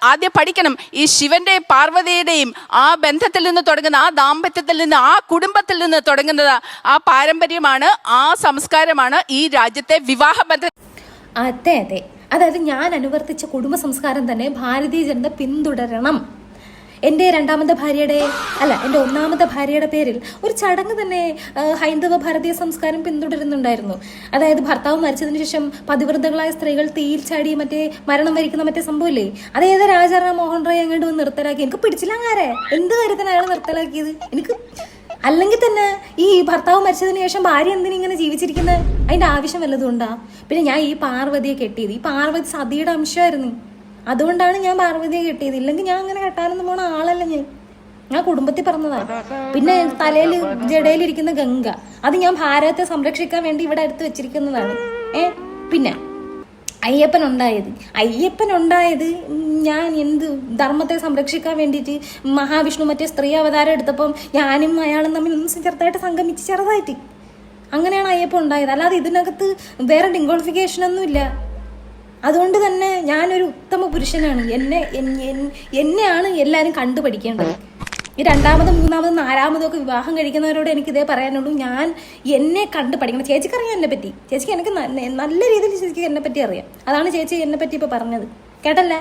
ആദ്യം പഠിക്കണം. ഈ ശിവന്റെയും പാർവതിയുടെയും ആ ബന്ധത്തിൽ നിന്ന് തുടങ്ങുന്ന, ആ ദാമ്പത്യത്തിൽ നിന്ന്, ആ കുടുംബത്തിൽ നിന്ന് തുടങ്ങുന്നത് ആ പാരമ്പര്യമാണ്, ആ സംസ്കാരമാണ് ഈ രാജ്യത്തെ വിവാഹ ബന്ധം. അതെ അതെ, അതായത് ഞാൻ അനുവർത്തിച്ച കുടുംബ സംസ്കാരം തന്നെ ഭാരതീയ ജനത പിന്തുടരണം. എൻ്റെ രണ്ടാമത്തെ ഭാര്യയുടെ എൻ്റെ ഒന്നാമത്തെ ഭാര്യയുടെ പേരിൽ ഒരു ചടങ്ങ് തന്നെ ഹൈന്ദവ ഭാരതീയ സംസ്കാരം പിന്തുടരുന്നുണ്ടായിരുന്നു. അതായത് ഭർത്താവ് മരിച്ചതിന് ശേഷം പതിവ്രതകളായ സ്ത്രീകൾ തീയിൽ ചാടി മറ്റേ മരണം വരിക്കുന്ന മറ്റേ സംഭവമില്ലേ, അതേത് രാജാറാം മോഹൻ റോയ് അങ്ങോട്ട് വന്ന് നിർത്തലാക്കി. എനിക്ക് പിടിച്ചില്ല ആരെ എന്ത് കാര്യത്തിന് അയാൾ നിർത്തലാക്കിയത് എനിക്ക്. അല്ലെങ്കിൽ തന്നെ ഈ ഭർത്താവ് മരിച്ചതിന് ശേഷം ഭാര്യ എന്തിനിങ്ങനെ ജീവിച്ചിരിക്കുന്നത്, അതിൻ്റെ ആവശ്യം വല്ലതും ഉണ്ടാ? പിന്നെ ഞാൻ ഈ പാർവതിയെ കെട്ടിയത്, ഈ പാർവതി സതിയുടെ അംശമായിരുന്നു. അതുകൊണ്ടാണ് ഞാൻ പാർവതിയെ കെട്ടിയത്. ഇല്ലെങ്കിൽ ഞാൻ അങ്ങനെ കെട്ടാനൊന്നും പോണ ആളല്ല. ഞാൻ കുടുംബത്തിൽ പറഞ്ഞതാണ്. പിന്നെ തലയിൽ ജടയിലിരിക്കുന്ന ഗംഗ, അത് ഞാൻ ഭാരതത്തെ സംരക്ഷിക്കാൻ വേണ്ടി ഇവിടെ അടുത്ത് വെച്ചിരിക്കുന്നതാണ്. പിന്നെ അയ്യപ്പൻ ഉണ്ടായത് ഞാൻ എന്ത് ധർമ്മത്തെ സംരക്ഷിക്കാൻ വേണ്ടിയിട്ട് മഹാവിഷ്ണു മറ്റേ സ്ത്രീ അവതാരം എടുത്തപ്പം ഞാനും അയാളും തമ്മിൽ ഒന്ന് ചെറുതായിട്ട് സംഗമിച്ച് ചെറുതായിട്ട് അങ്ങനെയാണ് അയ്യപ്പൻ ഉണ്ടായത്. അല്ലാതെ ഇതിനകത്ത് വേറെ ഡിംഗോളിഫിക്കേഷനൊന്നും ഇല്ല. അതുകൊണ്ട് തന്നെ ഞാനൊരു ഉത്തമ പുരുഷനാണ്. എന്നെയാണ് എല്ലാവരും കണ്ടുപഠിക്കേണ്ടത്. ഈ രണ്ടാമതും മൂന്നാമതും നാലാമതും ഒക്കെ വിവാഹം കഴിക്കുന്നവരോട് എനിക്ക് ഇതേ പറയാനുള്ളൂ. എന്നെ കണ്ടു പഠിക്കണം. ചേച്ചിക്ക് അറിയാം എന്നെ പറ്റി. ചേച്ചിക്ക് എനിക്ക് നല്ല രീതിയിൽ ചേച്ചിക്ക് എന്നെ പറ്റി അറിയാം. അതാണ് ചേച്ചി എന്നെ പറ്റി ഇപ്പൊ പറഞ്ഞത്. കേട്ടല്ലേ?